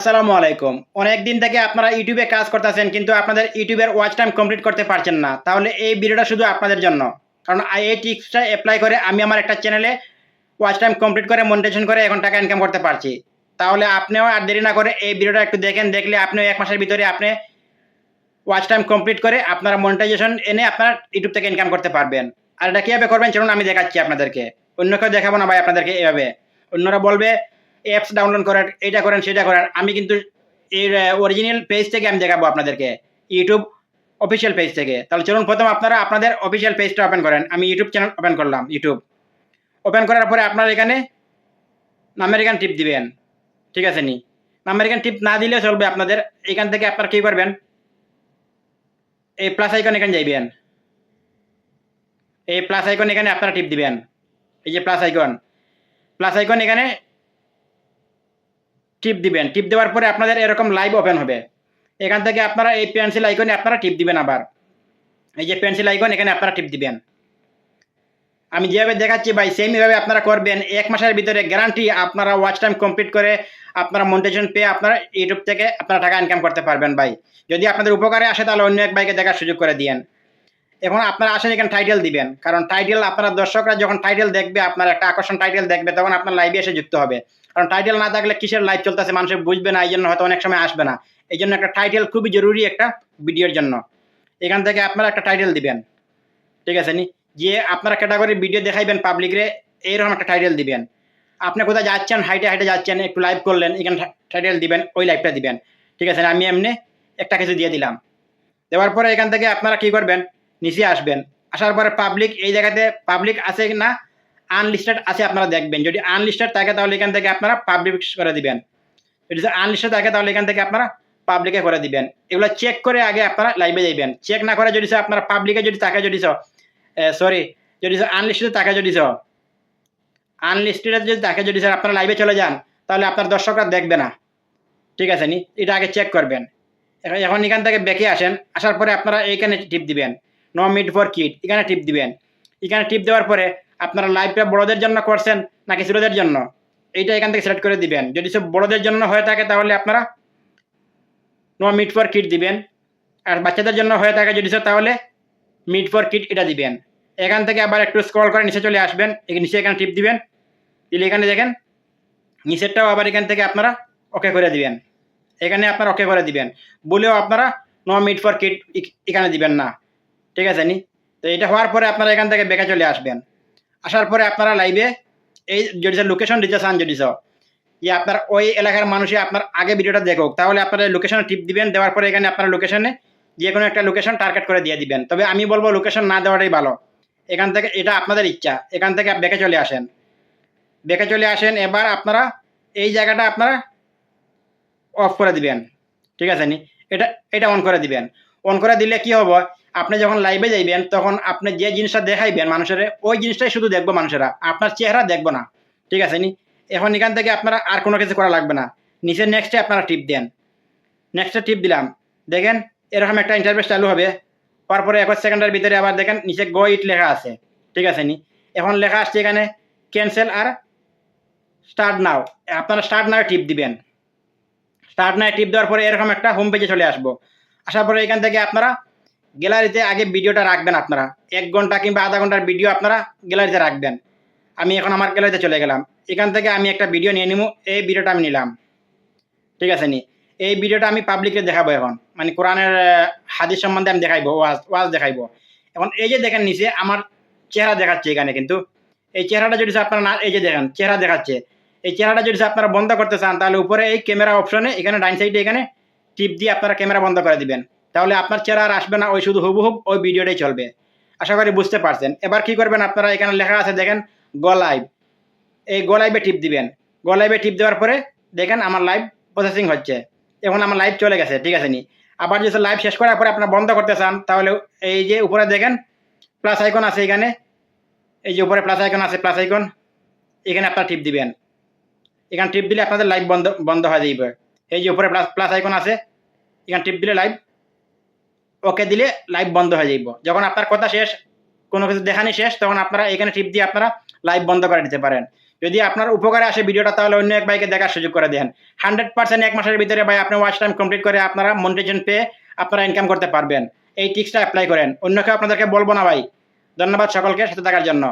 আসসালামু আলাইকুম। অনেকদিন থেকে আপনারা ইউটিউবে কাজ করতেছেন কিন্তু আপনাদের ইউটিউবের ওয়াচ টাইম কমপ্লিট করতে পারছেন না। তাহলে এই ভিডিওটা শুধু আপনাদের জন্য। কারণ এই টিপসটা এপ্লাই করে আমি আমার একটা চ্যানেলে ওয়াচ টাইম কমপ্লিট করে মনিটাইজেশন করে এখন টাকা ইনকাম করতে পারছি। তাহলে আপনিও আর দেরি না করে এই ভিডিওটা একটু দেখেন। দেখলে আপনিও ১ মাসের ভিতরে আপনি ওয়াচ টাইম কমপ্লিট করে আপনারা মনিটাইজেশন এনে আপনার ইউটিউব থেকে ইনকাম করতে পারবেন। আর এটা কিভাবে করবেন চলুন আমি দেখাচ্ছি আপনাদেরকে। অন্য কেউ দেখাবো না ভাই আপনাদেরকে এভাবে। অন্যরা বলবে অ্যাপস ডাউনলোড করেন, এইটা করেন, সেটা করেন। আমি কিন্তু এর অরিজিনাল পেজ থেকে আমি দেখাবো আপনাদেরকে। ইউটিউব অফিসিয়াল পেজ থেকে। তাহলে চলুন প্রথম আপনারা আপনাদের অফিসিয়াল পেজটা ওপেন করেন। আমি ইউটিউব চ্যানেল ওপেন করলাম, ইউটিউব। ওপেন করার পরে আপনারা এখানে নামের এখানে টিপ দিবেন। ঠিক আছে নি? নামের এখানে টিপ না দিলেও চলবে আপনাদের। এখান থেকে আপনারা কি করবেন? এই প্লাস আইকন এখানে যাইবেন। এই প্লাস আইকন এখানে আপনারা টিপ দিবেন। এই যে প্লাস আইকন। প্লাস আইকন এখানে টিপ দিবেন। টিপ দেওয়ার পরে আপনাদের এরকম লাইভ ওপেন হবে। এখান থেকে আপনারা এই পেন্সিল আইকনে আপনারা টিপ দিবেন আবার। এই যে পেন্সিল আইকন এখানে আপনারা টিপ দিবেন। আমি যেভাবে দেখাচ্ছি ভাই সেম এভাবে আপনারা করবেন। ১ মাসের ভিতরে গ্যারান্টি আপনারা ওয়াচ টাইম কমপ্লিট করে আপনারা মনিটাইজেশন পেয়ে আপনারা ইউটিউব থেকে আপনারা টাকা ইনকাম করতে পারবেন ভাই। যদি আপনাদের উপকারে আসে তাহলে অন্য এক ভাইকে দেখার সুযোগ করে দিয়েন। এখন আপনারা আসেন এখানে টাইটেল দিবেন। কারণ টাইটেল আপনারা দর্শকরা যখন টাইটেল দেখবে, আপনার একটা আকর্ষণ টাইটেল দেখবে তখন আপনার লাইভে এসে যুক্ত হবে। কারণ টাইটেল না থাকলে কিসের লাইভ চলতেছে মানুষ বুঝবে না, এইজন্য হয়তো অনেক সময় আসবে না। এইজন্য একটা টাইটেল খুবই জরুরি একটা ভিডিওর জন্য। এখান থেকে আপনারা একটা টাইটেল দিবেন। ঠিক আছে নি? যে আপনারা ক্যাটাগরির ভিডিও দেখাইবেন পাবলিকরে এইরকম একটা টাইটেল দিবেন। আপনি কোথায় যাচ্ছেন, হাইটে, হাইটে যাচ্ছেন, একটু লাইভ করলেন, এখানে টাইটেল দিবেন, ওই লাইভটা দিবেন। ঠিক আছে? আমি এমনি একটা কিছু দিয়ে দিলাম। দেওয়ার পরে এখান থেকে আপনারা কি করবেন? নিচে আসবেন। আসার পরে পাবলিক এই জায়গাতে পাবলিক আছে না আনলিস্টেড আছে আপনারা দেখবেন। যদি আনলিস্টেড থাকে তাহলে এখান থেকে আপনারা পাবলিক করে দিবেন। যদি আনলিস্টেড থাকে তাহলে এখান থেকে আপনারা পাবলিকে করে দিবেন। এগুলো চেক করে আগে আপনারা লাইভে যাইবেন। চেক না করে যদি আপনারা পাবলিকে যদি থাকে যদি সরি যদি আনলিস্টেড থাকে যদি আনলিস্টেড যদি থাকে যদি আপনারা লাইভে চলে যান তাহলে আপনার দর্শকরা দেখবে না। ঠিক আছে নি? এটা আগে চেক করবেন। এখন এখান থেকে ব্যাকে আসেন। আসার পরে আপনারা এইখানে টিপ দিবেন। নো মিট ফর কিড এখানে টিপ দিবেন। এখানে টিপ দেওয়ার পরে আপনারা লাইভটা বড়দের জন্য করছেন নাকি ছোটদের জন্য এইটা এখান থেকে সিলেক্ট করে দিবেন। যদি সব বড়দের জন্য হয়ে থাকে তাহলে আপনারা নো মিট ফর কিড দিবেন। আর বাচ্চাদের জন্য হয়ে থাকে যদি তাহলে মিট ফর কিড এটা দিবেন। এখান থেকে আবার একটু স্ক্রল করে নিচে চলে আসবেন। নিচে এখানে টিপ দিবেন। দিলে এখানে দেখেন নিচেরটাও আবার এখান থেকে আপনারা ওকে করে দিবেন। এখানে আপনারা ওকে করে দিবেন। বলেও আপনারা নো মিট ফর কিড এখানে দিবেন না। ঠিক আছে নি? তো এটা হওয়ার পরে আপনারা এখান থেকে ব্যাকে চলে আসবেন। আসার পরে আপনারা লাইভে এই যদি লোকেশন দিতে চান যদি যে আপনার ওই এলাকার মানুষই আপনার আগে ভিডিওটা দেখুক তাহলে আপনারা লোকেশনে টিপ দিবেন। দেওয়ার পরে এখানে আপনারা লোকেশনে যে কোনো একটা লোকেশন টার্গেট করে দিয়ে দিবেন। তবে আমি বলবো লোকেশন না দেওয়াটাই ভালো। এখান থেকে এটা আপনাদের ইচ্ছা। এখান থেকে ব্যাকে চলে আসেন। ব্যাকে চলে আসেন। এবার আপনারা এই জায়গাটা আপনারা অফ করে দিবেন। ঠিক আছে নি? এটা এটা অন করে দিবেন। অন করে দিলে কি হবে? আপনি যখন লাইভে যাইবেন তখন আপনি যে জিনিসটা দেখাইবেন মানুষের ওই জিনিসটাই শুধু দেখবো মানুষেরা। আপনার চেহারা দেখবো না। ঠিক আছে নি? এখন এখান থেকে আপনারা আর কোনো কিছু করা লাগবে না। নিচে নেক্সটে আপনারা টিপ দেন। নেক্সটে টিপ দিলাম। দেখেন এরকম একটা ইন্টারফেস চালু হবে। তারপরে ২১ সেকেন্ডের ভিতরে আবার দেখেন নিচে গো ইট লেখা আছে। ঠিক আছে নি? এখন লেখা আসছে এখানে ক্যান্সেল আর স্টার্ট নাও। আপনারা স্টার্ট নাও টিপ দিবেন। স্টার্ট নাও টিপ দেওয়ার পরে এরকম একটা হোম পেজে চলে আসবো। আসার পরে এখান থেকে আপনারা গ্যালারিতে আগে ভিডিওটা রাখবেন আপনারা। ১ ঘন্টা কিংবা আধা ঘন্টার ভিডিও আপনারা গ্যালারিতে রাখবেন। আমি এখন আমার গ্যালারিতে চলে গেলাম। এখান থেকে আমি একটা ভিডিও নিয়ে নিবো। এই ভিডিওটা আমি নিলাম। ঠিক আছে নি? এই ভিডিওটা আমি পাবলিককে দেখাবো এখন। মানে কোরআনের হাদিস সম্বন্ধে আমি দেখাইবো, ওয়াজ দেখাইবো। এখন এই যে দেখেন নিচে আমার চেহারা দেখাচ্ছে এখানে কিন্তু এই চেহারাটা যদি আপনারা না এই যে দেখেন চেহারা দেখাচ্ছে। এই চেহারাটা যদি আপনারা বন্ধ করতে চান তাহলে উপরে এই ক্যামেরা অপশনে এখানে ডাইন সাইডে এখানে টিপ দিয়ে আপনারা ক্যামেরা বন্ধ করে দিবেন। তাহলে আপনার চেহারা আর আসবে না, ওই শুধু হুবহুব ওই ভিডিওটাই চলবে। আশা করি বুঝতে পারছেন। এবার কি করবেন আপনারা এখানে লেখা আছে দেখেন গো লাইভ। এই গো লাইভে টিপ দিবেন। গো লাইভে টিপ দেওয়ার পরে দেখেন আমার লাইভ প্রসেসিং হচ্ছে। এখন আমার লাইভ চলে গেছে। ঠিক আছে নি? আবার যদি লাইভ শেষ করার পরে আপনারা বন্ধ করতে চান তাহলে এই যে উপরে দেখেন প্লাস আইকন আছে এখানে। এই যে উপরে প্লাস আইকন আছে, প্লাস আইকন এখানে আপনারা টিপ দিবেন। এখানে টিপ দিলে আপনাদের লাইভ বন্ধ হয়ে যাবে। এই যে উপরে প্লাস আইকন আছে এখানে টিপ দিলে লাইভ ওকে দিলে লাইভ বন্ধ হয়ে যাইব। যখন আপনার কথা শেষ কোনো কিছু দেখানি শেষ তখন আপনারা এখানে টিপ দিয়ে আপনারা লাইভ বন্ধ করে দিতে পারেন। যদি আপনার উপকারে আসে ভিডিওটা তাহলে অন্য এক ভাইকে দেখার সুযোগ করে দেন। 100% 1 মাসের ভিতরে ভাই আপনি ওয়াচ টাইম কমপ্লিট করে আপনারা মনিটাইজেশন পেয়ে আপনারা ইনকাম করতে পারবেন। এই টিপসটা অ্যাপ্লাই করেন। অন্য কেউ আপনাদেরকে বলবো না ভাই। ধন্যবাদ সকলকে সাথে থাকার জন্য।